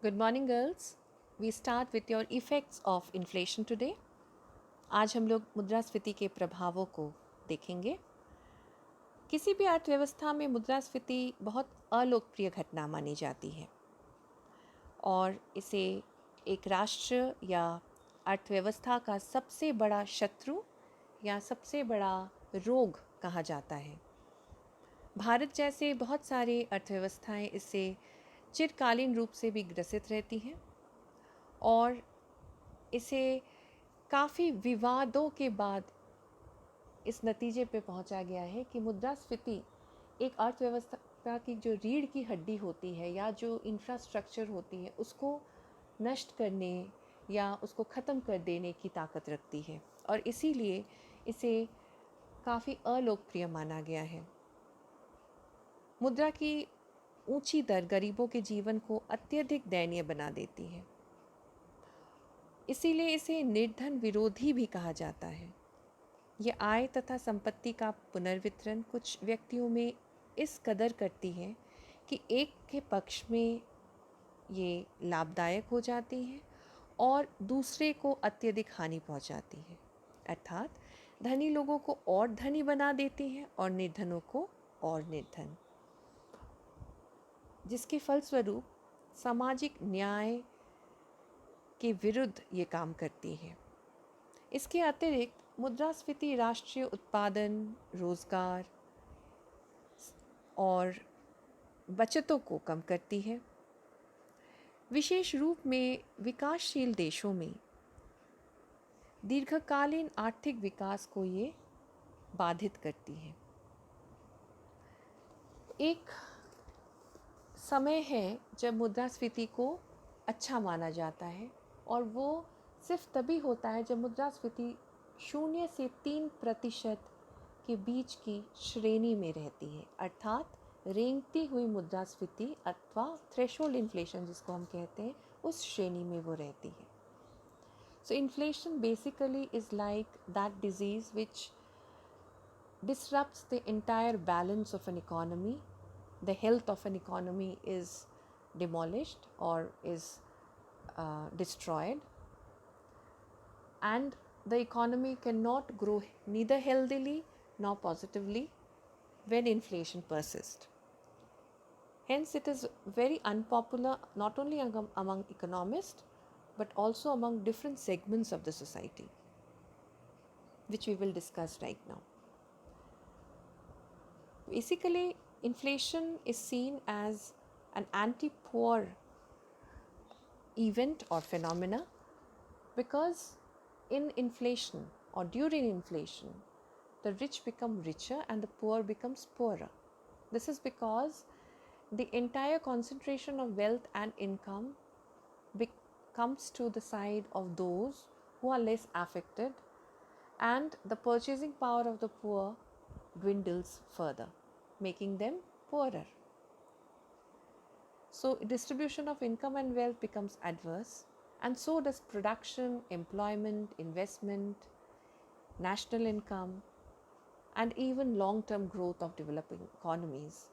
Good morning girls. We start with your effects of inflation today. आज हम लोग मुद्रास्फीति के प्रभावों को देखेंगे। किसी भी अर्थव्यवस्था में मुद्रास्फीति बहुत अलोकप्रिय घटना मानी जाती है और इसे एक राष्ट्र या अर्थव्यवस्था का सबसे बड़ा शत्रु या सबसे बड़ा रोग कहा जाता है। भारत जैसे बहुत सारे अर्थव्यवस्थाएं इससे चिरकालीन रूप से भी ग्रसित रहती हैं और इसे काफ़ी विवादों के बाद इस नतीजे पे पहुंचा गया है कि मुद्रास्फीति एक अर्थव्यवस्था की जो रीढ़ की हड्डी होती है या जो इंफ्रास्ट्रक्चर होती है उसको नष्ट करने या उसको ख़त्म कर देने की ताकत रखती है और इसीलिए इसे काफ़ी अलोकप्रिय माना गया है। मुद्रा की ऊंची दर गरीबों के जीवन को अत्यधिक दयनीय बना देती है, इसीलिए इसे निर्धन विरोधी भी कहा जाता है। ये आय तथा संपत्ति का पुनर्वितरण कुछ व्यक्तियों में इस कदर करती है कि एक के पक्ष में ये लाभदायक हो जाती है और दूसरे को अत्यधिक हानि पहुंचाती है, अर्थात धनी लोगों को और धनी बना देती है और निर्धनों को और निर्धन, जिसके फलस्वरूप सामाजिक न्याय के विरुद्ध ये काम करती है। इसके अतिरिक्त मुद्रास्फीति राष्ट्रीय उत्पादन, रोजगार और बचतों को कम करती है। विशेष रूप में विकासशील देशों में दीर्घकालीन आर्थिक विकास को ये बाधित करती है। एक समय है जब मुद्रास्फीति को अच्छा माना जाता है और वो सिर्फ तभी होता है जब मुद्रास्फीति 0 से 3% के बीच की श्रेणी में रहती है, अर्थात रेंगती हुई मुद्रास्फीति अथवा थ्रेशोल्ड इन्फ्लेशन जिसको हम कहते हैं, उस श्रेणी में वो रहती है। सो inflation basically is like that disease which disrupts the entire balance of an economy. The health of an economy is demolished or is destroyed, and the economy cannot grow neither healthily nor positively when inflation persists. Hence, it is very unpopular not only among economists but also among different segments of the society, which we will discuss right now. Basically, inflation is seen as an anti-poor event or phenomena because in inflation or during inflation, the rich become richer and the poor becomes poorer. This is because the entire concentration of wealth and income comes to the side of those who are less affected, and the purchasing power of the poor dwindles further, making them poorer. So distribution of income and wealth becomes adverse, and so does production, employment, investment, national income, and even long-term growth of developing economies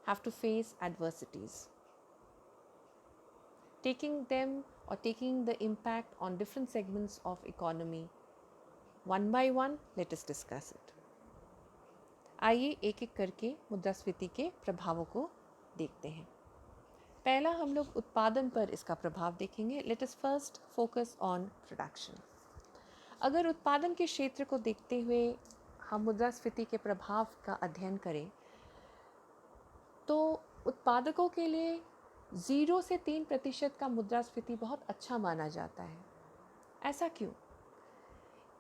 have to face adversities. Taking them or taking the impact on different segments of economy one by one, let us discuss it. आइए एक एक करके मुद्रास्फीति के प्रभावों को देखते हैं। पहला हम लोग उत्पादन पर इसका प्रभाव देखेंगे। Let us first focus on production. अगर उत्पादन के क्षेत्र को देखते हुए हम मुद्रास्फीति के प्रभाव का अध्ययन करें तो उत्पादकों के लिए 0 से 3% का मुद्रास्फीति बहुत अच्छा माना जाता है। ऐसा क्यों?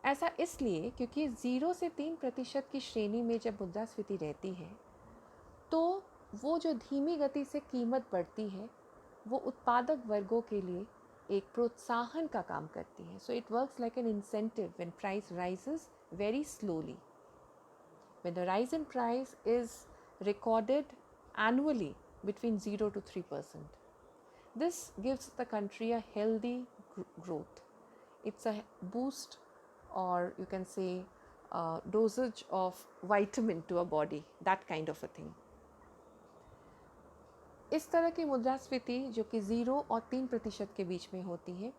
ऐसा इसलिए क्योंकि 0 से 3% की श्रेणी में जब मुद्रास्फीति रहती है तो वो जो धीमी गति से कीमत बढ़ती है वो उत्पादक वर्गों के लिए एक प्रोत्साहन का काम करती है। So it works like an incentive when price rises very slowly. When the rise in price is recorded annually between 0 to 3%. This gives the country a healthy growth. It's a boost, or you can say dosage of vitamin to a body, that kind of a thing. इस तरह की मुद्रास्फीति जो कि 0 और 3% के बीच में होती है,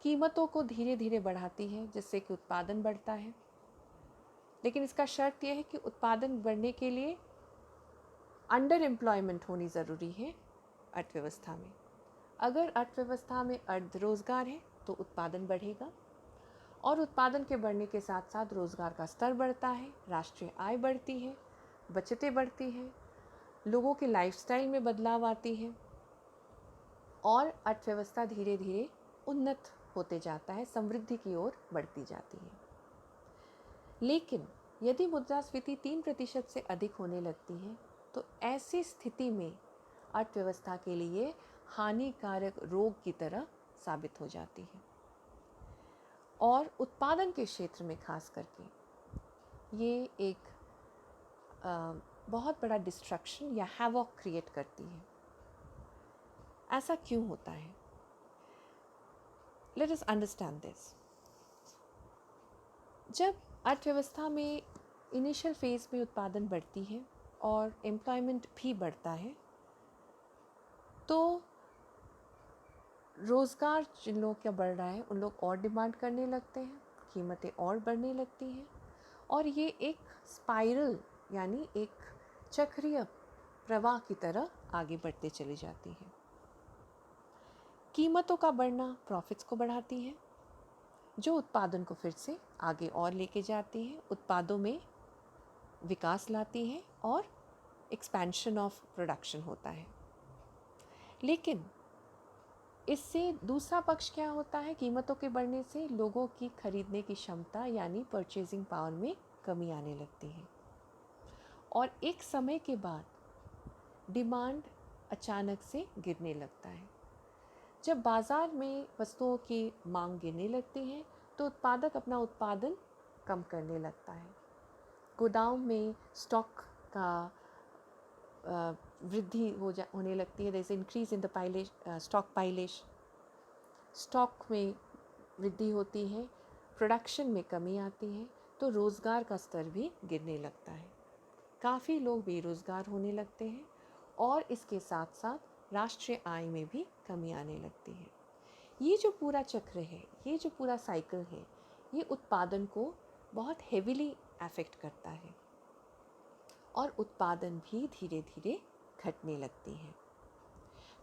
कीमतों को धीरे धीरे बढ़ाती है जिससे कि उत्पादन बढ़ता है। लेकिन इसका शर्त यह है कि उत्पादन बढ़ने के लिए अंडर एम्प्लॉयमेंट होनी ज़रूरी है अर्थव्यवस्था में। अगर अर्थव्यवस्था में अर्ध रोज़गार है तो उत्पादन बढ़ेगा, और उत्पादन के बढ़ने के साथ साथ रोज़गार का स्तर बढ़ता है, राष्ट्रीय आय बढ़ती है, बचतें बढ़ती हैं, लोगों के लाइफस्टाइल में बदलाव आती है और अर्थव्यवस्था धीरे धीरे उन्नत होते जाता है, समृद्धि की ओर बढ़ती जाती है। लेकिन यदि मुद्रास्फीति 3% से अधिक होने लगती है तो ऐसी स्थिति में अर्थव्यवस्था के लिए हानिकारक रोग की तरह साबित हो जाती है, और उत्पादन के क्षेत्र में खास करके ये एक बहुत बड़ा डिस्ट्रक्शन या हैवॉक क्रिएट करती है। ऐसा क्यों होता है? Let us understand this. जब अर्थव्यवस्था में इनिशियल फेज में उत्पादन बढ़ती है और एम्प्लॉयमेंट भी बढ़ता है तो रोज़गार जिन लोगों का बढ़ रहा है उन लोग और डिमांड करने लगते हैं, कीमतें और बढ़ने लगती हैं, और ये एक स्पाइरल यानी एक चक्रीय प्रवाह की तरह आगे बढ़ते चली जाती है। कीमतों का बढ़ना प्रॉफिट्स को बढ़ाती है, जो उत्पादन को फिर से आगे और लेके जाती है, उत्पादों में विकास लाती है और एक्सपेंशन ऑफ प्रोडक्शन होता है। लेकिन इससे दूसरा पक्ष क्या होता है? कीमतों के बढ़ने से लोगों की खरीदने की क्षमता यानी परचेजिंग पावर में कमी आने लगती है, और एक समय के बाद डिमांड अचानक से गिरने लगता है। जब बाज़ार में वस्तुओं की मांग गिरने लगती है तो उत्पादक अपना उत्पादन कम करने लगता है, गोदाम में स्टॉक का वृद्धि होने लगती है। There is increase in the stock piling, stock में वृद्धि होती है, प्रोडक्शन में कमी आती है, तो रोज़गार का स्तर भी गिरने लगता है, काफ़ी लोग बेरोज़गार होने लगते हैं, और इसके साथ साथ राष्ट्रीय आय में भी कमी आने लगती है। ये जो पूरा चक्र है, ये जो पूरा साइकिल है, ये उत्पादन को बहुत हेविली अफेक्ट करता है और उत्पादन भी धीरे धीरे घटने लगती है।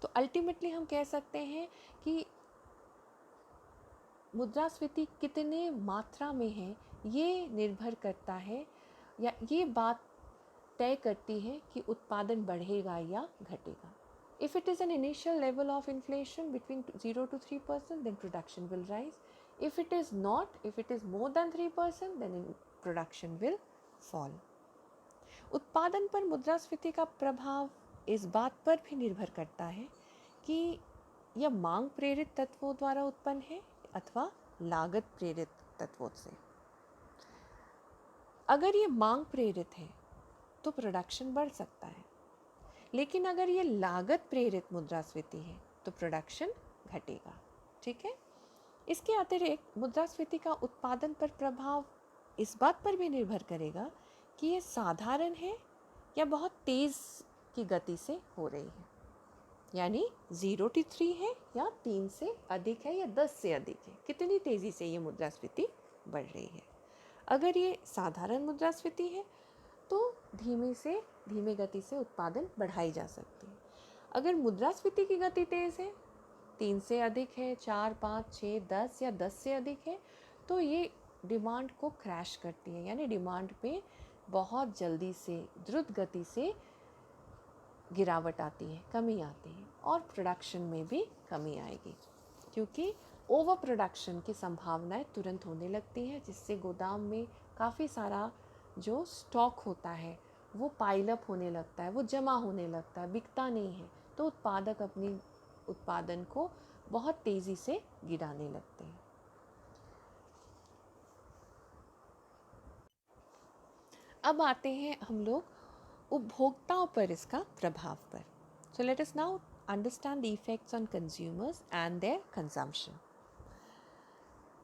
तो अल्टीमेटली हम कह सकते हैं कि मुद्रास्फीति कितने मात्रा में है ये निर्भर करता है, या ये बात तय करती है कि उत्पादन बढ़ेगा या घटेगा। If it is an initial level of inflation between 0 to 3%, then production will rise. If it is not, if it is more than 3%, then production will fall. उत्पादन पर मुद्रास्फीति का प्रभाव इस बात पर भी निर्भर करता है कि यह मांग प्रेरित तत्वों द्वारा उत्पन्न है अथवा लागत प्रेरित तत्वों से। अगर ये मांग प्रेरित है तो प्रोडक्शन बढ़ सकता है, लेकिन अगर ये लागत प्रेरित मुद्रास्फीति है तो प्रोडक्शन घटेगा। ठीक है। इसके अतिरिक्त मुद्रास्फीति का उत्पादन पर प्रभाव इस बात पर भी निर्भर करेगा कि ये साधारण है या बहुत तेज़ की गति से हो रही है, यानी 0 to 3 है या 3 से अधिक है या 10 से अधिक है, कितनी तेज़ी से ये मुद्रास्फीति बढ़ रही है। अगर ये साधारण मुद्रास्फीति है तो धीमे गति से उत्पादन बढ़ाई जा सकती है। अगर मुद्रास्फीति की गति तेज़ है, 3 से अधिक है, 4, 5, 6, 10 या 10 से अधिक है, तो ये डिमांड को क्रैश करती है, यानी डिमांड पे बहुत जल्दी से द्रुत गति से गिरावट आती है, कमी आती है, और प्रोडक्शन में भी कमी आएगी, क्योंकि ओवर प्रोडक्शन की संभावनाएं तुरंत होने लगती हैं, जिससे गोदाम में काफ़ी सारा जो स्टॉक होता है वो पाइलअप होने लगता है, वो जमा होने लगता है, बिकता नहीं है, तो उत्पादक अपनी उत्पादन को बहुत तेज़ी से गिराने लगते हैं। अब आते हैं हम लोग उपभोक्ताओं पर इसका प्रभाव पर। So let us now understand the effects on consumers and their consumption.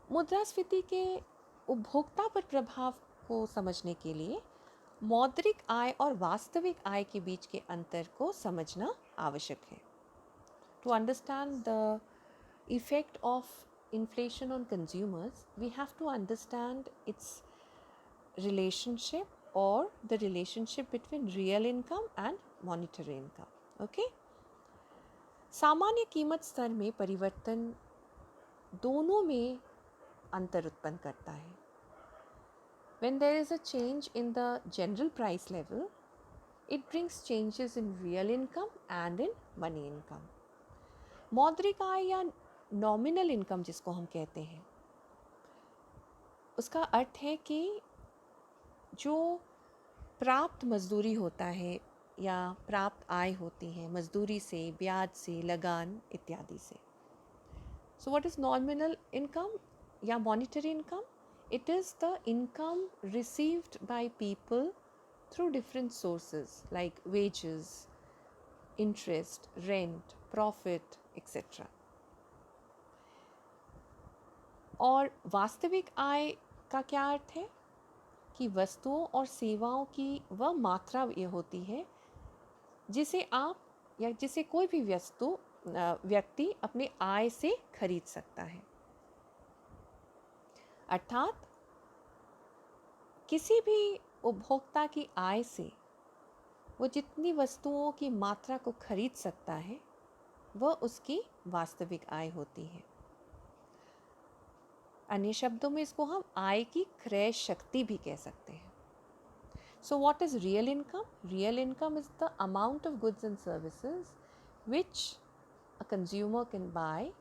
मुद्रास्फीति के उपभोक्ता पर प्रभाव को समझने के लिए मौद्रिक आय और वास्तविक आय के बीच के अंतर को समझना आवश्यक है. To understand the effect of inflation on consumers, we have to understand its relationship or the relationship between real income and monetary income. Okay? सामान्य कीमत स्तर में परिवर्तन दोनों में अंतर उत्पन्न करता है. When there is a change in the general price level, it brings changes in real income and in money income. मौद्रिक आय या नॉमिनल इनकम जिसको हम कहते हैं, उसका अर्थ है कि जो प्राप्त मजदूरी होता है या प्राप्त आय होती है मजदूरी से, ब्याज से, लगान इत्यादि से. So what is nominal income या monetary income? It is the income received by people through different sources like wages, interest, rent, profit, etc. और वास्तविक आय का क्या अर्थ है कि वस्तुओं और सेवाओं की वह मात्रा ये होती है जिसे आप या जिसे कोई भी व्यक्ति अपने आय से खरीद सकता है. अर्थात किसी भी उपभोक्ता की आय से वो जितनी वस्तुओं की मात्रा को खरीद सकता है वह उसकी वास्तविक आय होती है. अन्य शब्दों में इसको हम आय की क्रय शक्ति भी कह सकते हैं. So what is real income? Real income is the amount of goods and services which a consumer can buy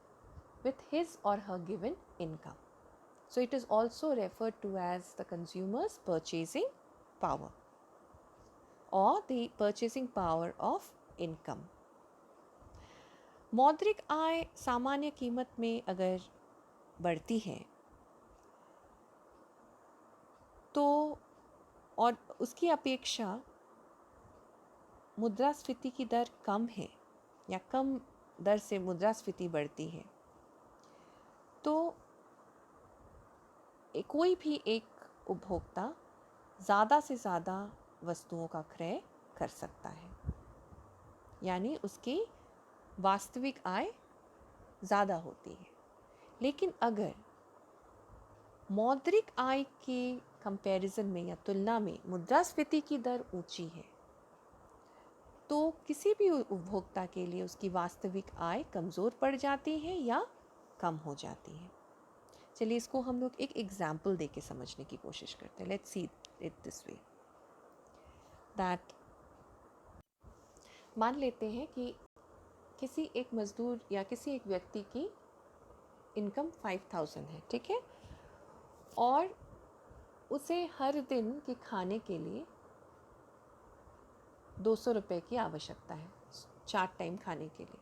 with his or her given income. So it is also referred to as the consumer's purchasing power or the purchasing power of income. मौद्रिक आय सामान्य कीमत में अगर बढ़ती है तो और उसकी अपेक्षा मुद्रास्फीति की दर कम है या कम दर से मुद्रास्फीति बढ़ती है तो कोई भी एक उपभोक्ता ज़्यादा से ज़्यादा वस्तुओं का क्रय कर सकता है, यानी उसकी वास्तविक आय ज़्यादा होती है. लेकिन अगर मौद्रिक आय के कंपैरिजन में या तुलना में मुद्रास्फीति की दर ऊंची है तो किसी भी उपभोक्ता के लिए उसकी वास्तविक आय कमज़ोर पड़ जाती है या कम हो जाती है. चलिए इसको हम लोग एक एग्जाम्पल दे के समझने की कोशिश करते हैं. Let's see it this way that मान लेते हैं कि किसी एक मज़दूर या किसी एक व्यक्ति की इनकम 5000 है, ठीक है, और उसे हर दिन के खाने के लिए 200 रुपये की आवश्यकता है 4 टाइम खाने के लिए.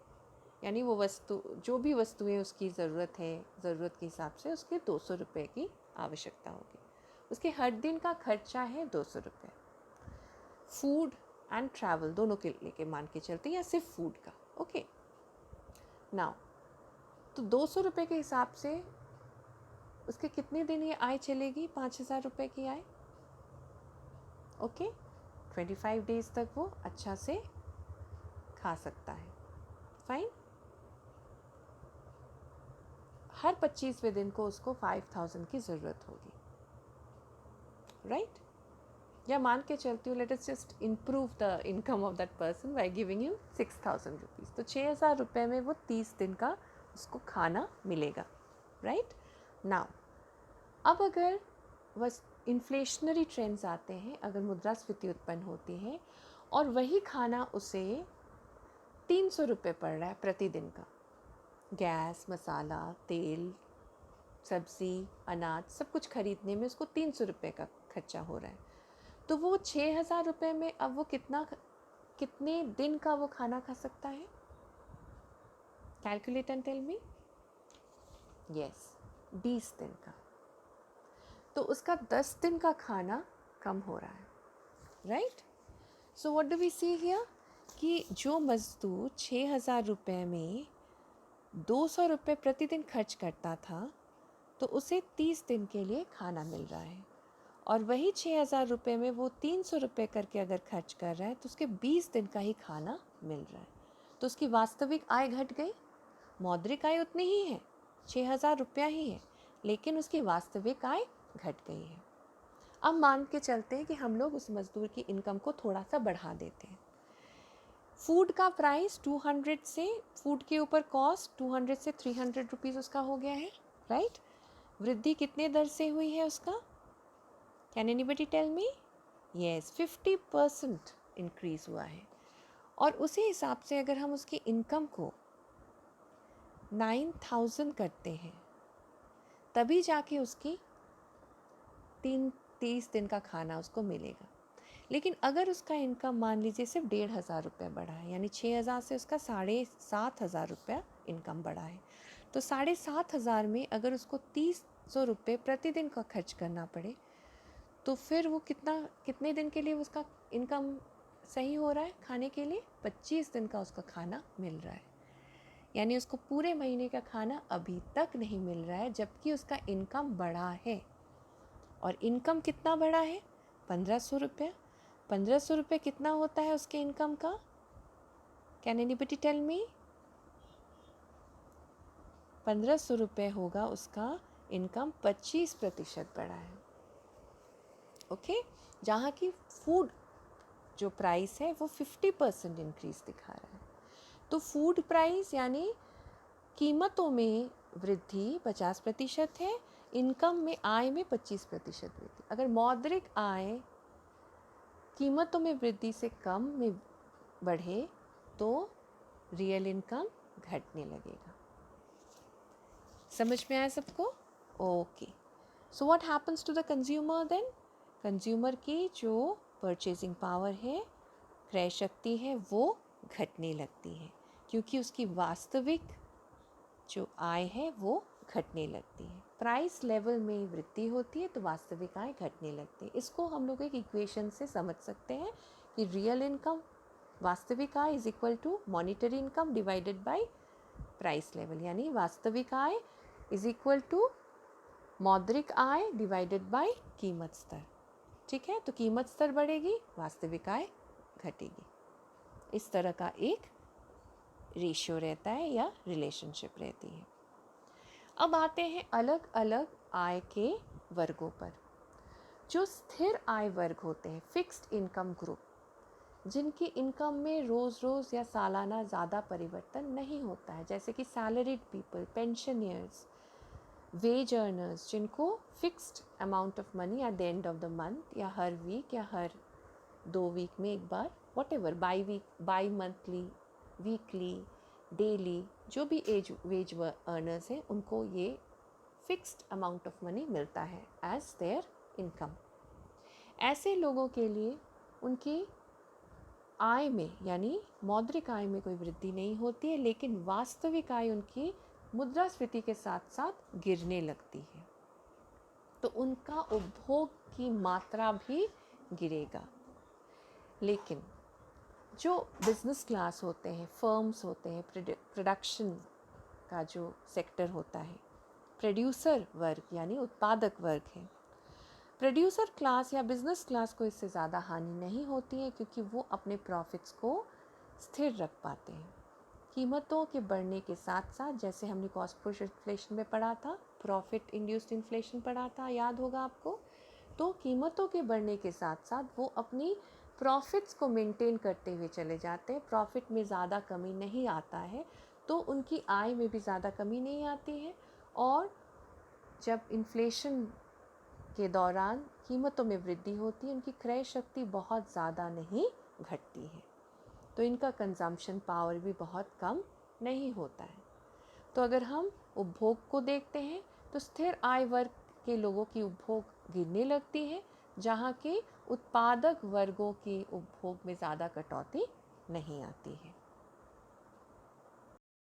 यानी वो वस्तु जो भी वस्तुएं उसकी ज़रूरत है, ज़रूरत के हिसाब से उसके 200 रुपये की आवश्यकता होगी. उसके हर दिन का खर्चा है 200 रुपये. फूड एंड ट्रैवल दोनों के लेके मान के चलते हैं या सिर्फ फूड का. ओके नाउ तो 200 रुपये के हिसाब से उसके कितने दिन ये आय चलेगी? 5000 रुपये की आय. ओके 25 डेज तक वो अच्छा से खा सकता है. फाइन. हर 25वें दिन को उसको 5000 की ज़रूरत होगी, राइट? या मान के चलती हूँ let us just improve the income of that person by giving him 6000 rupees. तो 6000 रुपये में वो 30 दिन का उसको खाना मिलेगा, राइट? नाउ अब अगर बस इन्फ्लेशनरी ट्रेंड्स आते हैं, अगर मुद्रास्फीति उत्पन्न होती है और वही खाना उसे 300 रुपये पड़ रहा है प्रतिदिन का, गैस, मसाला, तेल, सब्ज़ी, अनाज सब कुछ खरीदने में उसको 300 रुपये का खर्चा हो रहा है, तो वो 6000 रुपये में अब वो कितने दिन का वो खाना खा सकता है? Calculate and tell me. Yes 20 दिन का. तो उसका 10 दिन का खाना कम हो रहा है, right? So what do we see here कि जो मज़दूर 6000 रुपये में 200 रुपये प्रतिदिन खर्च करता था तो उसे 30 दिन के लिए खाना मिल रहा है, और वही 6,000 रुपये में वो 300 रुपये करके अगर खर्च कर रहा है तो उसके 20 दिन का ही खाना मिल रहा है, तो उसकी वास्तविक आय घट गई। मौद्रिक आय उतनी ही है, 6,000 रुपया ही है, लेकिन उसकी वास्तविक आय घट गई है। अब मान के चलते हैं कि हम लोग उस मज़दूर की इनकम को थोड़ा सा बढ़ा देते हैं। फूड का प्राइस 200 से, फूड के ऊपर कॉस्ट 200 से 300 रुपीज़ उसका हो गया है, राइट। वृद्धि कितने दर से हुई है उसका? Can anybody tell me? Yes, 50% increase हुआ है। और उसी हिसाब से अगर हम उसकी इनकम को 9,000 करते हैं तभी जाके उसकी 30 दिन का खाना उसको मिलेगा। लेकिन अगर उसका इनकम मान लीजिए सिर्फ 1,500 रुपया बढ़ा है, यानी 6,000 से उसका 7,500 रुपया इनकम बढ़ा है, तो 7,500 में अगर उसको 300 रुपये प्रतिदिन का खर्च करना पड़े तो फिर वो कितने दिन के लिए उसका इनकम सही हो रहा है खाने के लिए? 25 दिन का उसका खाना मिल रहा है। यानी उसको पूरे महीने का खाना अभी तक नहीं मिल रहा है, जबकि उसका इनकम बढ़ा है। और इनकम कितना बढ़ा है? 1,500 रुपये। 1,500 रुपये कितना होता है उसके इनकम का? कैन एनीबडी टेल मी? 1,500 रुपये होगा उसका इनकम, 25% बढ़ा है। ओके, जहाँ की फूड जो प्राइस है वो 50% इंक्रीज दिखा रहा है। तो फूड प्राइस यानी कीमतों में वृद्धि 50% है, इनकम में, आय में 25% वृद्धि। अगर मौद्रिक आय कीमतों में वृद्धि से कम में बढ़े तो रियल इनकम घटने लगेगा। समझ में आया सबको? Okay, so what happens to the consumer then? Consumer की जो परचेजिंग पावर है, क्रय शक्ति है, वो घटने लगती है, क्योंकि उसकी वास्तविक जो आय है वो घटने लगती है। प्राइस लेवल में वृद्धि होती है तो वास्तविक आय घटने लगती है। इसको हम लोग एक इक्वेशन से समझ सकते हैं कि रियल इनकम, वास्तविक आय is equal to monetary income divided by price level, यानी वास्तविक आय इज इक्वल टू मौद्रिक आय डिवाइडेड बाय कीमत स्तर। ठीक है, तो कीमत स्तर बढ़ेगी, वास्तविक आय घटेगी। इस तरह का एक रेशियो रहता है या रिलेशनशिप रहती है। अब आते हैं अलग अलग आय के वर्गों पर। जो स्थिर आय वर्ग होते हैं, फिक्स्ड इनकम ग्रुप, जिनकी इनकम में रोज़ रोज़ या सालाना ज़्यादा परिवर्तन नहीं होता है, जैसे कि salaried people, pensioners, wage earners, जिनको fixed amount of money at the end of the month या हर वीक या हर 2 वीक में एक बार, whatever, bimonthly, weekly, daily, जो भी वेज अर्नर्स हैं उनको ये फिक्स्ड अमाउंट ऑफ मनी मिलता है एज देयर इनकम। ऐसे लोगों के लिए उनकी आय में यानी मौद्रिक आय में कोई वृद्धि नहीं होती है, लेकिन वास्तविक आय उनकी मुद्रास्फीति के साथ साथ गिरने लगती है, तो उनका उपभोग की मात्रा भी गिरेगा। लेकिन जो बिजनेस क्लास होते हैं, फर्म्स होते हैं, प्रोडक्शन का जो सेक्टर होता है, प्रोड्यूसर वर्ग यानी उत्पादक वर्ग है, प्रोड्यूसर क्लास या बिजनेस क्लास को इससे ज़्यादा हानि नहीं होती है, क्योंकि वो अपने प्रॉफिट्स को स्थिर रख पाते हैं। कीमतों के बढ़ने के साथ साथ, जैसे हमने कॉस्ट पुश इन्फ्लेशन में पढ़ा था, प्रॉफिट इंड्यूस्ड इन्फ्लेशन पढ़ा था, याद होगा आपको, तो कीमतों के बढ़ने के साथ साथ वो अपनी प्रॉफिट्स को मेंटेन करते हुए चले जाते हैं। प्रॉफिट में ज़्यादा कमी नहीं आता है, तो उनकी आय में भी ज़्यादा कमी नहीं आती है। और जब इन्फ्लेशन के दौरान कीमतों में वृद्धि होती है, उनकी क्रय शक्ति बहुत ज़्यादा नहीं घटती है, तो इनका कंजम्पशन पावर भी बहुत कम नहीं होता है। तो अगर हम उपभोग को देखते हैं तो स्थिर आय वर्ग के लोगों की उपभोग गिरने लगती है, जहाँ के उत्पादक वर्गों की उपभोग में ज़्यादा कटौती नहीं आती है।